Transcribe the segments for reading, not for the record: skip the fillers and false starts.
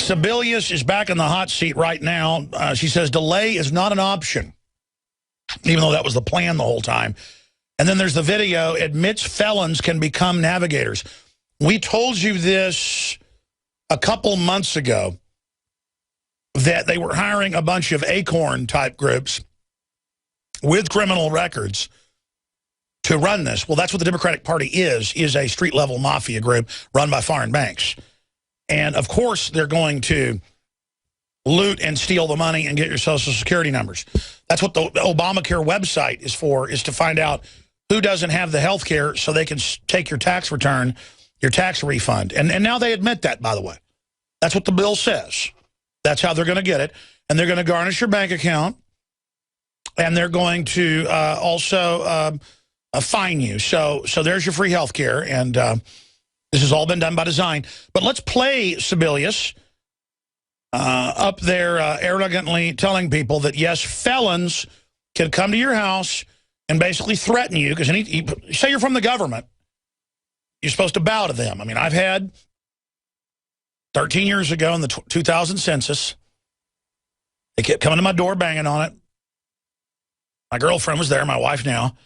Sebelius is back in the hot seat right now. She says delay is not an option, even though that was the plan the whole time. And then there's the video, admits felons can become navigators. We told you this a couple months ago, that they were hiring a bunch of acorn-type groups with criminal records to run this. Well, that's what the Democratic Party is a street-level mafia group run by foreign banks. And, of course, they're going to loot and steal the money and get your Social Security numbers. That's what the Obamacare website is for, is to find out who doesn't have the health care so they can take your tax return, your tax refund. And now they admit that, by the way. That's what the bill says. That's how they're going to get it. And they're going to garnish your bank account. And they're going to also fine you. So there's your free health care. And this has all been done by design. But let's play Sebelius up there arrogantly telling people that, yes, felons can come to your house and basically threaten you. Because say you're from the government, you're supposed to bow to them. I mean, I've had 13 years ago in the 2000 census, they kept coming to my door, banging on it. My girlfriend was there, my wife now.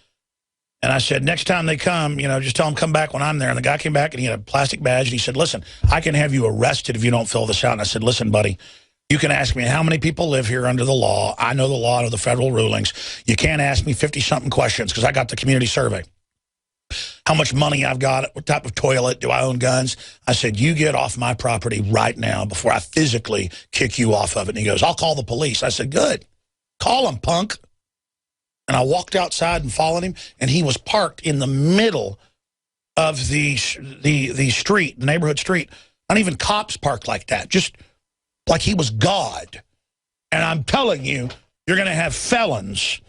And I said, next time they come, just tell them come back when I'm there. And the guy came back and he had a plastic badge. And he said, listen, I can have you arrested if you don't fill this out. And I said, listen, buddy, you can ask me how many people live here under the law. I know the law, I know the federal rulings. You can't ask me 50-something questions because I got the community survey. How much money I've got, what type of toilet, do I own guns? I said, you get off my property right now before I physically kick you off of it. And he goes, I'll call the police. I said, good. Call them, punk. And I walked outside and followed him, and he was parked in the middle of the street, the neighborhood street. Not even cops parked like that, just like he was God. And I'm telling you, you're going to have felons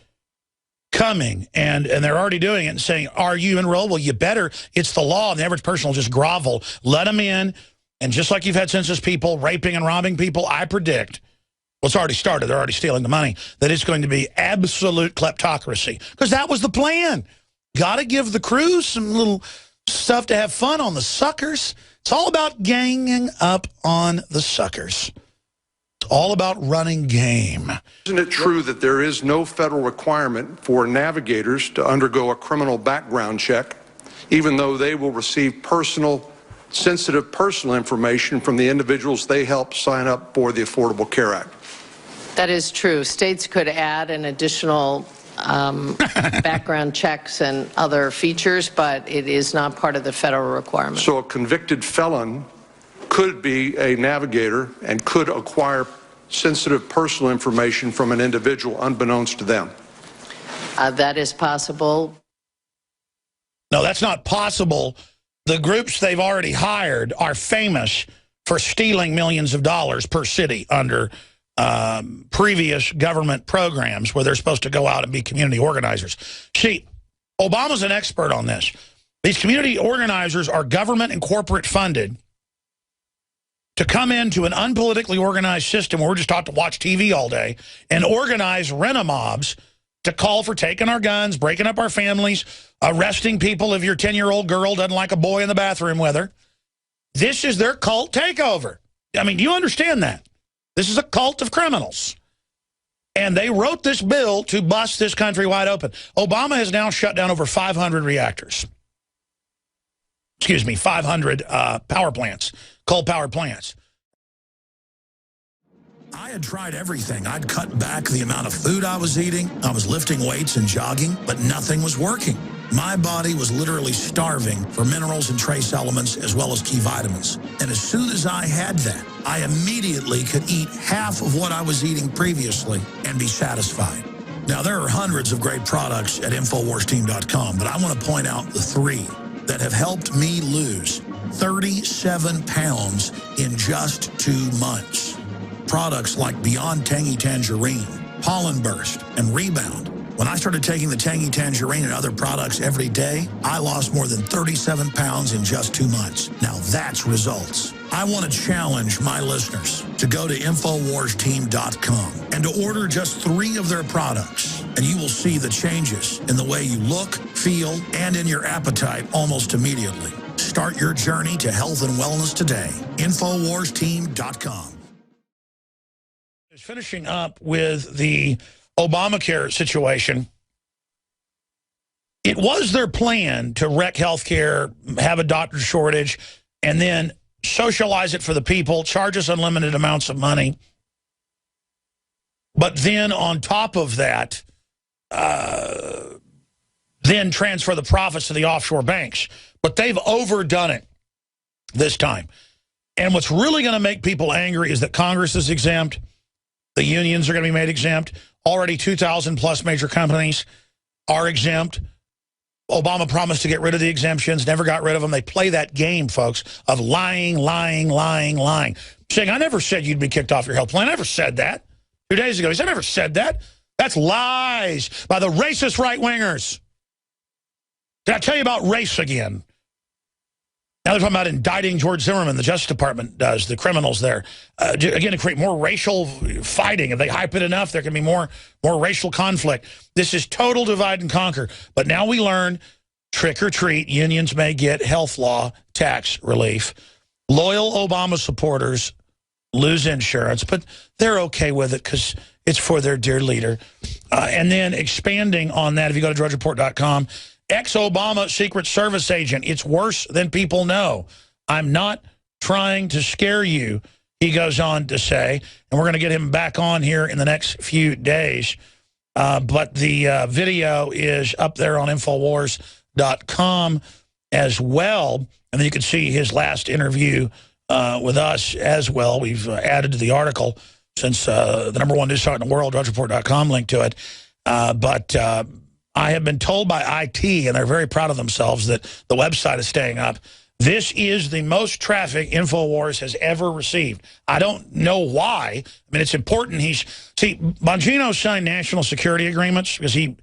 coming, and they're already doing it and saying, are you enrolled? Well, you better. It's the law, and the average person will just grovel. Let them in, and just like you've had census people raping and robbing people, I predict, well, it's already started, they're already stealing the money, that it's going to be absolute kleptocracy. Because that was the plan. Got to give the crews some little stuff to have fun on the suckers. It's all about ganging up on the suckers. It's all about running game. Isn't it true that there is no federal requirement for navigators to undergo a criminal background check, even though they will receive sensitive personal information from the individuals they help sign up for the Affordable Care Act? That is true. States could add an additional background checks and other features, but it is not part of the federal requirement. So a convicted felon could be a navigator and could acquire sensitive personal information from an individual unbeknownst to them. That is possible. No, that's not possible. The groups they've already hired are famous for stealing millions of dollars per city under previous government programs where they're supposed to go out and be community organizers. See, Obama's an expert on this. These community organizers are government and corporate funded to come into an unpolitically organized system where we're just taught to watch TV all day and organize rent-a-mobs to call for taking our guns, breaking up our families, arresting people if your 10-year-old girl doesn't like a boy in the bathroom with her. This is their cult takeover. I mean, do you understand that? This is a cult of criminals. And they wrote this bill to bust this country wide open. Obama has now shut down over 500 reactors. Excuse me, 500 power plants, coal-powered plants. I had tried everything. I'd cut back the amount of food I was eating. I was lifting weights and jogging, but nothing was working. My body was literally starving for minerals and trace elements as well as key vitamins. And as soon as I had that, I immediately could eat half of what I was eating previously and be satisfied. Now, there are hundreds of great products at InfoWarsTeam.com, but I want to point out the 3 that have helped me lose 37 pounds in just 2 months. Products like Beyond Tangy Tangerine, Pollen Burst, and Rebound. When I started taking the Tangy Tangerine and other products every day, I lost more than 37 pounds in just 2 months. Now that's results. I want to challenge my listeners to go to InfoWarsTeam.com and to order just 3 of their products, and you will see the changes in the way you look, feel, and in your appetite almost immediately. Start your journey to health and wellness today. InfoWarsTeam.com. Finishing up with the Obamacare situation, it was their plan to wreck healthcare, have a doctor shortage, and then socialize it for the people, charge us unlimited amounts of money. But then on top of that, then transfer the profits to the offshore banks. But they've overdone it this time. And what's really going to make people angry is that Congress is exempt. The unions are going to be made exempt. Already 2,000 plus major companies are exempt. Obama promised to get rid of the exemptions, never got rid of them. They play that game, folks, of lying, lying, lying, lying. Saying, I never said you'd be kicked off your health plan. I never said that. 2 days ago, he said, I never said that. That's lies by the racist right-wingers. Did I tell you about race again? Now they're talking about indicting George Zimmerman, the Justice Department does, the criminals there. Again, to create more racial fighting. If they hype it enough, there can be more racial conflict. This is total divide and conquer. But now we learn, trick or treat, unions may get health law tax relief. Loyal Obama supporters lose insurance, but they're okay with it because it's for their dear leader. And then expanding on that, if you go to drudgereport.com, ex-Obama Secret Service agent, it's worse than people know. I'm not trying to scare you, he goes on to say. And we're going to get him back on here in the next few days. But the video is up there on Infowars.com as well. And then you can see his last interview with us as well. We've added to the article since the #1 news site in the world, drudgereport.com, link to it. But I have been told by IT, and they're very proud of themselves, that the website is staying up. This is the most traffic InfoWars has ever received. I don't know why. I mean, it's important. See, Bongino signed national security agreements because he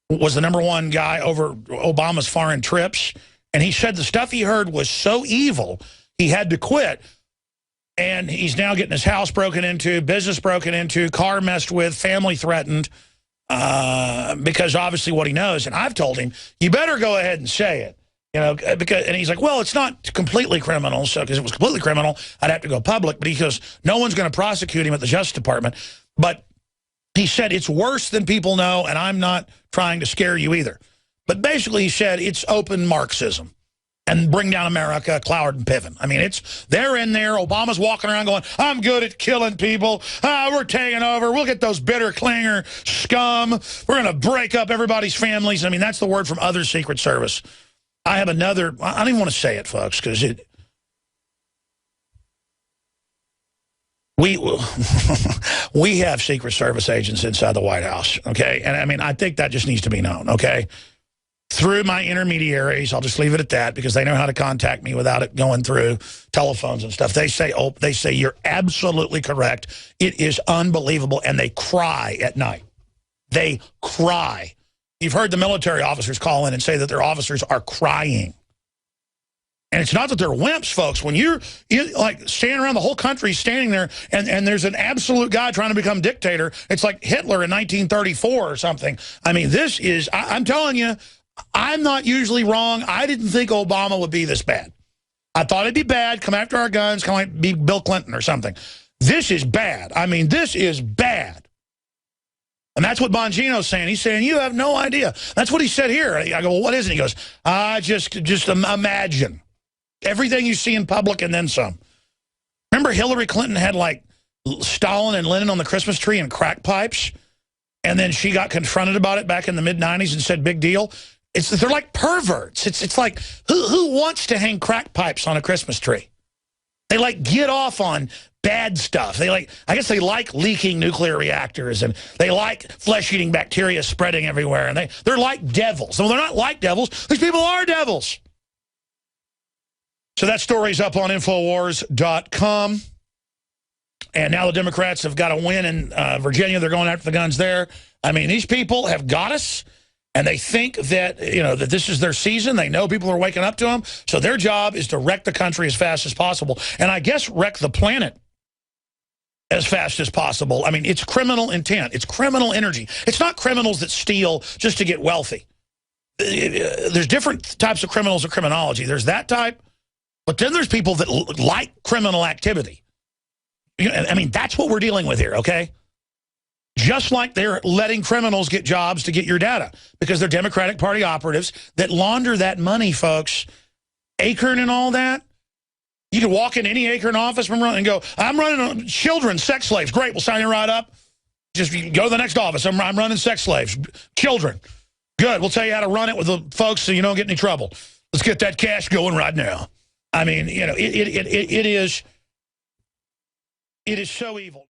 was the #1 guy over Obama's foreign trips. And he said the stuff he heard was so evil, he had to quit. And he's now getting his house broken into, business broken into, car messed with, family threatened. Because obviously what he knows, and I've told him, you better go ahead and say it, and he's like, well, it's not completely criminal, so because if it was completely criminal, I'd have to go public. But he goes, no one's going to prosecute him at the Justice Department. But he said it's worse than people know, and I'm not trying to scare you either. But basically, he said it's open Marxism. And bring down America, Cloward and Piven. I mean, they're in there. Obama's walking around going, I'm good at killing people. We're taking over. We'll get those bitter clinger scum. We're going to break up everybody's families. I mean, that's the word from other Secret Service. I have another, I don't even want to say it, folks, because we have Secret Service agents inside the White House, okay? And I mean, I think that just needs to be known, okay? Through my intermediaries, I'll just leave it at that, because they know how to contact me without it going through telephones and stuff. They say, oh, you're absolutely correct. It is unbelievable, and they cry at night. They cry. You've heard the military officers call in and say that their officers are crying. And it's not that they're wimps, folks. When you're like standing around, the whole country standing there, and there's an absolute guy trying to become dictator, it's like Hitler in 1934 or something. I mean, this is, I'm telling you, I'm not usually wrong. I didn't think Obama would be this bad. I thought it'd be bad, come after our guns, kind of like be Bill Clinton or something. This is bad. I mean, this is bad. And that's what Bongino's saying. He's saying, you have no idea. That's what he said here. I go, well, what is it? He goes, just imagine. Everything you see in public and then some. Remember Hillary Clinton had like Stalin and Lenin on the Christmas tree and crack pipes? And then she got confronted about it back in the mid-'90s and said, big deal. They're like perverts. It's like, who wants to hang crack pipes on a Christmas tree? They like get off on bad stuff. I guess they like leaking nuclear reactors, and they like flesh-eating bacteria spreading everywhere. And they're like devils. Well, they're not like devils. These people are devils. So that story's up on Infowars.com. And now the Democrats have got a win in Virginia. They're going after the guns there. I mean, these people have got us. And they think that, that this is their season. They know people are waking up to them. So their job is to wreck the country as fast as possible. And I guess wreck the planet as fast as possible. I mean, it's criminal intent. It's criminal energy. It's not criminals that steal just to get wealthy. There's different types of criminals of criminology. There's that type. But then there's people that like criminal activity. I mean, that's what we're dealing with here, okay? Just like they're letting criminals get jobs to get your data because they're Democratic Party operatives that launder that money, folks. Acorn and all that. You can walk in any Acorn office and go, I'm running children, sex slaves. Great, we'll sign you right up. Just go to the next office. I'm running sex slaves. Children. Good, we'll tell you how to run it with the folks so you don't get in any trouble. Let's get that cash going right now. I mean, you know, it is so evil.